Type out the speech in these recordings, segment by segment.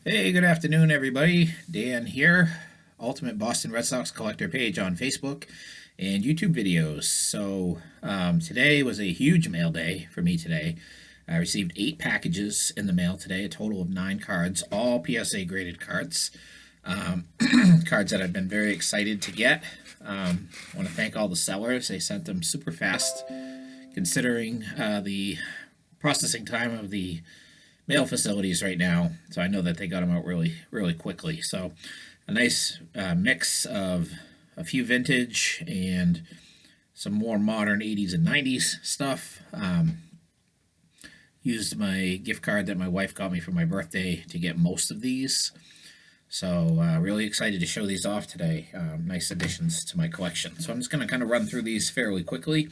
Hey, good afternoon, everybody. Dan here, Ultimate Boston Red Sox Collector page on Facebook and YouTube videos. Today was a huge mail day for me today. I received 8 packages in the mail today, a total of 9 cards, all PSA graded cards. Cards that I've been very excited to get. I want to thank all the sellers. They sent them super fast, considering the processing time of the mail facilities right now, so I know that they got them out really quickly. So a nice mix of a few vintage and some more modern 80s and 90s stuff. Used my gift card that my wife got me for my birthday to get most of these. So really excited to show these off today. Nice additions to my collection. So I'm just going to kind of run through these fairly quickly.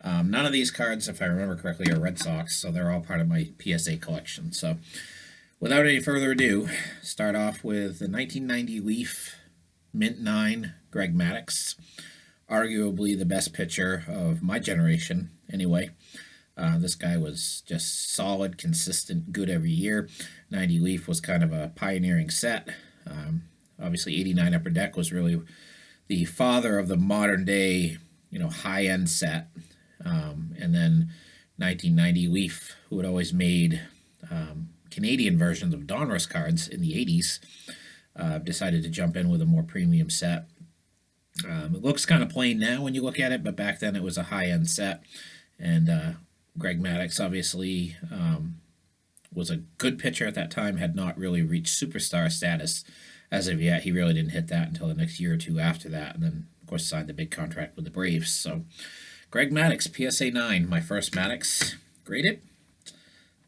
None of these cards, if I remember correctly, are Red Sox, so they're all part of my PSA collection. So without any further ado, start off with the 1990 Leaf Mint 9 Greg Maddux. Arguably the best pitcher of my generation, anyway. This guy was just solid, consistent, good every year. 90 Leaf was kind of a pioneering set. Obviously, 89 Upper Deck was really the father of the modern day, high-end set. And then 1990 Leaf, who had always made Canadian versions of Donruss cards in the 80s, decided to jump in with a more premium set. It looks kind of plain now when you look at it, but back then it was a high-end set. And Greg Maddux obviously was a good pitcher at that time, had not really reached superstar status as of yet. He really didn't hit that until the next year or two after that, and then, of course, signed the big contract with the Braves. So Greg Maddux, PSA 9, my first Maddux, graded.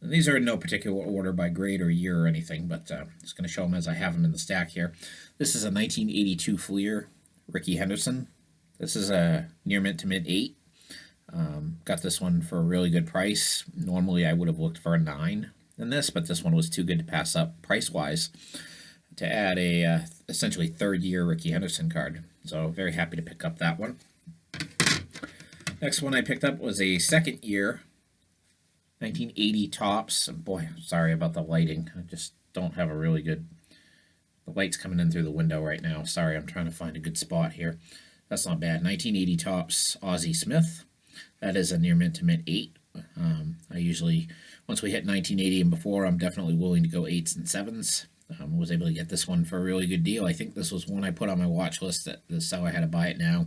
And these are in no particular order by grade or year or anything, but I'm just going to show them as I have them in the stack here. This is a 1982 Fleer, Ricky Henderson. This is a near mint to mint 8. Got this one for a really good price. Normally I would have looked for a 9 in this, but this one was too good to pass up price-wise to add a essentially third-year Ricky Henderson card. So very happy to pick up that one. Next one I picked up was a second year, 1980 Topps. Boy, sorry about the lighting. I just don't have a really good... The light's coming in through the window right now. Sorry, I'm trying to find a good spot here. That's not bad. 1980 Topps Ozzie Smith. That is a near mint to mint 8. I usually, once we hit 1980 and before, I'm definitely willing to go 8s and 7s. Was able to get this one for a really good deal. I think this was one I put on my watch list that the seller had to buy it now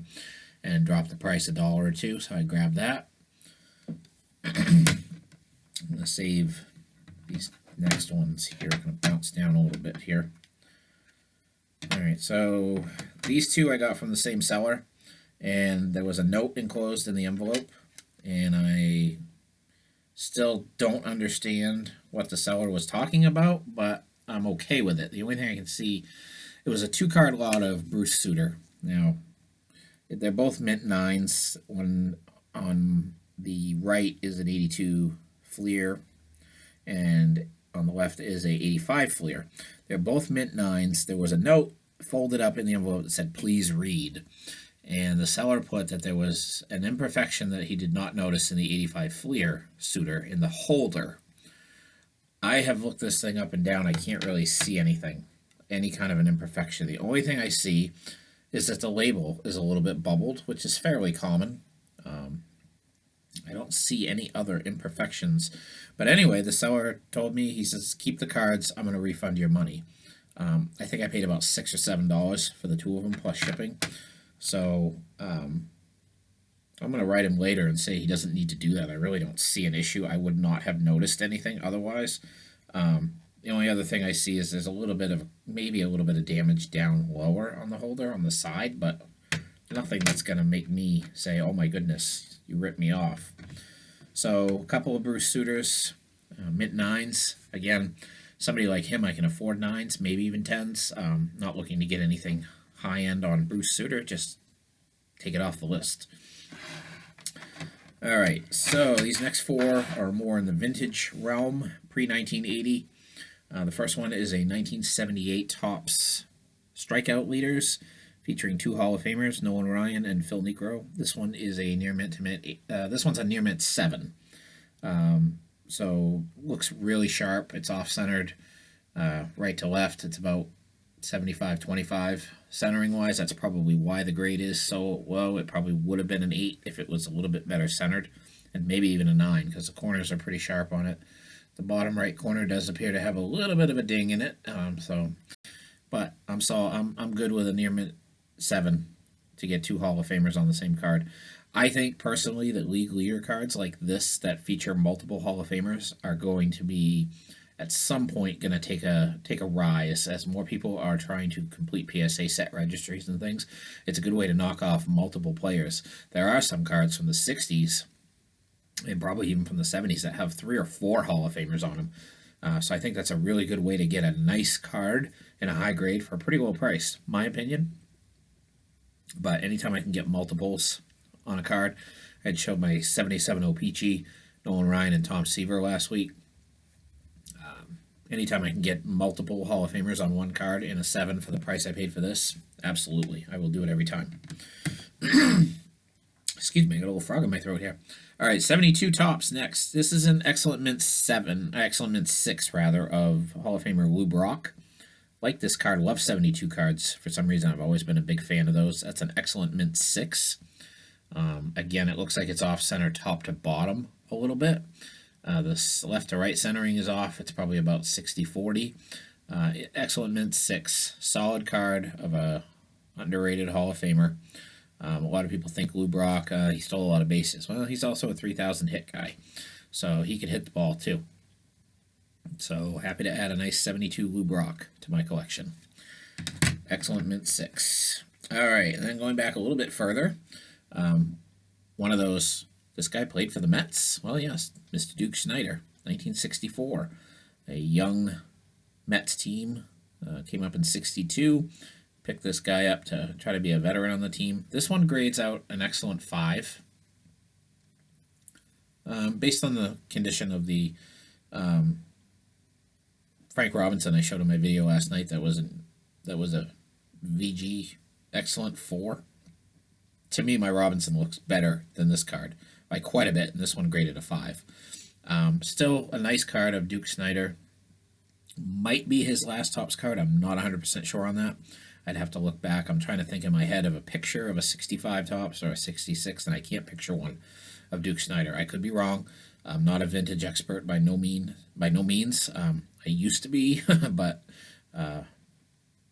and drop the price $1 or $2, so I grabbed that. I'm going to save these next ones here. I'm going to bounce down a little bit here. Alright, so these two I got from the same seller, and there was a note enclosed in the envelope, and I still don't understand what the seller was talking about, but I'm okay with it. The only thing I can see, it was a 2-card lot of Bruce Sutter. Now, they're both mint 9s. One on the right is an 82 Fleer, and on the left is a 85 Fleer. They're both mint 9s. There was a note folded up in the envelope that said, "Please read." And the seller put that there was an imperfection that he did not notice in the 85 Fleer Sutter in the holder. I have looked this thing up and down. I can't really see anything, any kind of an imperfection. The only thing I see is that the label is a little bit bubbled, which is fairly common. I don't see any other imperfections. But anyway, the seller told me, he says, "Keep the cards. I'm going to refund your money." I think I paid about $6 or $7 for the 2 of them plus shipping. So I'm going to write him later and say he doesn't need to do that. I really don't see an issue. I would not have noticed anything otherwise. The only other thing I see is there's a little bit of, maybe a little bit of damage down lower on the holder on the side, but nothing that's going to make me say, "Oh my goodness, you ripped me off." So a couple of Bruce Sutters, mint 9s. Again, somebody like him, I can afford 9s, maybe even 10s. Not looking to get anything high-end on Bruce Sutter, just take it off the list. Alright, so these next 4 are more in the vintage realm, pre-1980. The first one is a 1978 Topps Strikeout Leaders, featuring 2 Hall of Famers, Nolan Ryan and Phil Niekro. This one is a near mint to mint. This one's a near mint 7. So looks really sharp. It's off-centered. Right to left, it's about 75-25 centering wise. That's probably why the grade is so low. It probably would have been an 8 if it was a little bit better centered, and maybe even a 9 because the corners are pretty sharp on it. The bottom right corner does appear to have a little bit of a ding in it. But I'm good with a near mint 7 to get 2 Hall of Famers on the same card. I think personally that league leader cards like this that feature multiple Hall of Famers are going to be at some point going to take a rise as more people are trying to complete PSA set registries and things. It's a good way to knock off multiple players. There are some cards from the 60s and probably even from the 70s that have 3 or 4 Hall of Famers on them. So I think that's a really good way to get a nice card in a high grade for a pretty low price, my opinion. But anytime I can get multiples on a card, I'd showed my 77 O-Pee-Chee, Nolan Ryan, and Tom Seaver last week. Anytime I can get multiple Hall of Famers on one card in a 7 for the price I paid for this, absolutely. I will do it every time. Excuse me, I got a little frog in my throat here. All right, 72 Topps next. This is an Excellent Mint 6 rather, of Hall of Famer Lou Brock. Like this card, love 72 cards. For some reason, I've always been a big fan of those. That's an Excellent Mint 6. Again, it looks like it's off center top to bottom a little bit. This left to right centering is off. It's probably about 60-40. Excellent Mint 6. Solid card of a underrated Hall of Famer. A lot of people think Lou Brock, he stole a lot of bases. Well, he's also a 3,000 hit guy, so he could hit the ball too. So happy to add a nice 72 Lou Brock to my collection. Excellent Mint 6. All right, and then going back a little bit further, one of those, this guy played for the Mets. Well, yes, Mr. Duke Snider, 1964. A young Mets team, came up in 62. Picked this guy up to try to be a veteran on the team. This one grades out an excellent 5. Based on the condition of the Frank Robinson I showed in my video last night, that was a VG excellent 4. To me, my Robinson looks better than this card by quite a bit, and this one graded a 5. Still a nice card of Duke Snider. Might be his last Topps card. I'm not 100% sure on that. I'd have to look back. I'm trying to think in my head of a picture of a 65 Topps or a 66, and I can't picture one of Duke Snider. I could be wrong. I'm not a vintage expert by no means. I used to be, but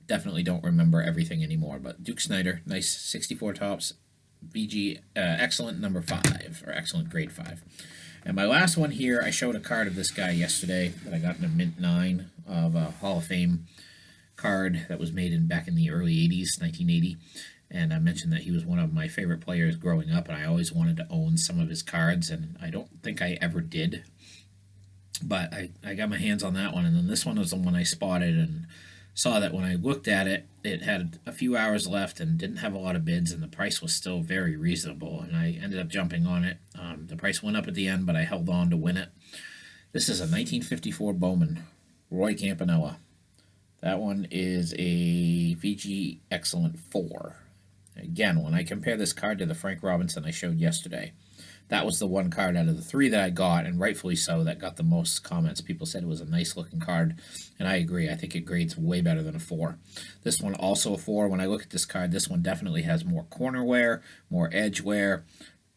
definitely don't remember everything anymore. But Duke Snider, nice 64 Topps, VG, excellent number 5, or excellent grade 5. And my last one here, I showed a card of this guy yesterday that I got in a Mint 9 of a Hall of Fame card that was made back in the early 80s, 1980. And I mentioned that he was one of my favorite players growing up, and I always wanted to own some of his cards, and I don't think I ever did. But I got my hands on that one, and then this one was the one I spotted and saw that when I looked at it, it had a few hours left and didn't have a lot of bids, and the price was still very reasonable, and I ended up jumping on it. The price went up at the end, but I held on to win it. This is a 1954 Bowman, Roy Campanella. That one is a VG Excellent 4. Again, when I compare this card to the Frank Robinson I showed yesterday, that was the one card out of the 3 that I got, and rightfully so, that got the most comments. People said it was a nice-looking card, and I agree. I think it grades way better than a 4. This one also a 4. When I look at this card, this one definitely has more corner wear, more edge wear.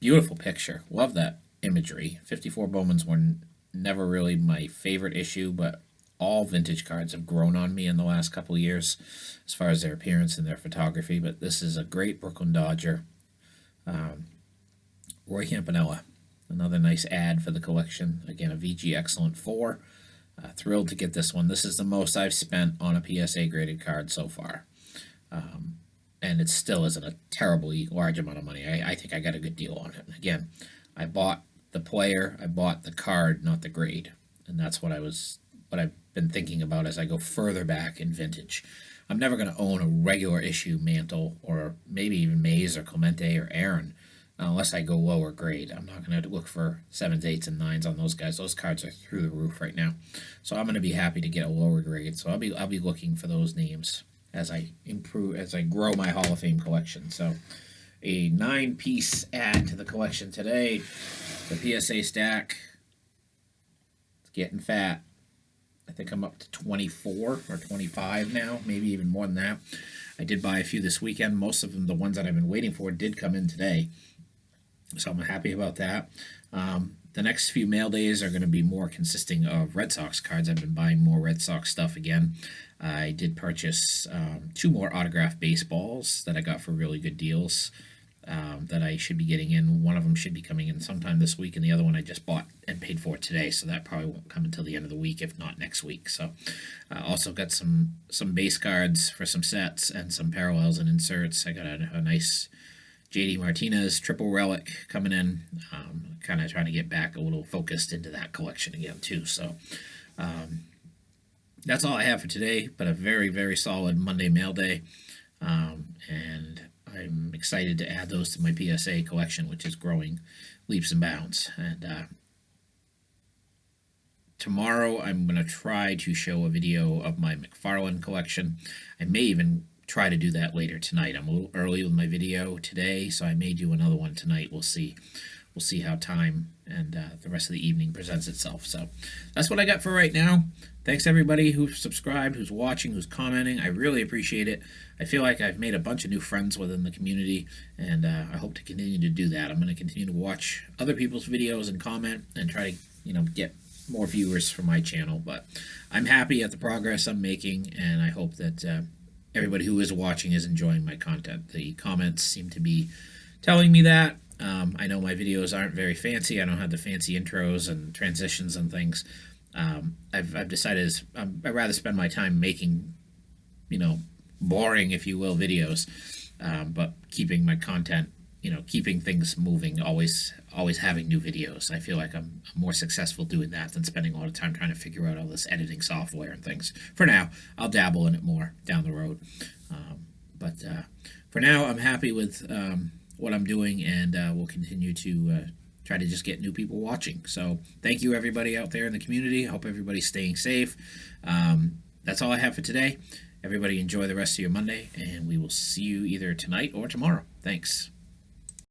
Beautiful picture. Love that imagery. 54 Bowmans were never really my favorite issue, but all vintage cards have grown on me in the last couple of years as far as their appearance and their photography, but this is a great Brooklyn Dodger. Roy Campanella, another nice ad for the collection. Again, a VG Excellent 4. Thrilled to get this one. This is the most I've spent on a PSA graded card so far. And it still isn't a terribly large amount of money. I think I got a good deal on it. Again, I bought the player, I bought the card, not the grade. And that's what I've been thinking about as I go further back in vintage. I'm never going to own a regular issue Mantle or maybe even Mays or Clemente or Aaron unless I go lower grade. I'm not going to look for 7s, 8s, and 9s on those guys. Those cards are through the roof right now. So I'm going to be happy to get a lower grade. So I'll be looking for those names as I grow my Hall of Fame collection. So a 9-piece add to the collection today. The PSA stack. It's getting fat. I think I'm up to 24 or 25 now, maybe even more than that. I did buy a few this weekend. Most of them, the ones that I've been waiting for, did come in today. So I'm happy about that. The next few mail days are going to be more consisting of Red Sox cards. I've been buying more Red Sox stuff again. I did purchase 2 more autographed baseballs that I got for really good deals that I should be getting in. One of them should be coming in sometime this week, and the other one I just bought and paid for today, so that probably won't come until the end of the week, if not next week. So also got some base cards for some sets and some parallels and inserts. I got a nice JD Martinez triple relic coming in. Kind of trying to get back a little focused into that collection again too. So that's all I have for today, but a very, very solid Monday mail day. And I'm excited to add those to my PSA collection, which is growing leaps and bounds. And tomorrow I'm going to try to show a video of my McFarlane collection. I may even try to do that later tonight. I'm a little early with my video today, so I may do another one tonight. We'll see. We'll see how time and the rest of the evening presents itself. So that's what I got for right now. Thanks everybody who's subscribed, who's watching, who's commenting. I really appreciate it. I feel like I've made a bunch of new friends within the community, and I hope to continue to do that. I'm going to continue to watch other people's videos and comment and try to, get more viewers for my channel. But I'm happy at the progress I'm making, and I hope that everybody who is watching is enjoying my content. The comments seem to be telling me that. I know my videos aren't very fancy. I don't have the fancy intros and transitions and things. I've decided I'd rather spend my time making, boring, if you will, videos, but keeping my content, keeping things moving, always having new videos. I feel like I'm more successful doing that than spending a lot of time trying to figure out all this editing software and things. For now, I'll dabble in it more down the road. But for now, I'm happy with what I'm doing, and we'll continue to try to just get new people watching. So thank you everybody out there in the community. I hope everybody's staying safe. That's all I have for today. Everybody enjoy the rest of your Monday, and we will see you either tonight or tomorrow. Thanks.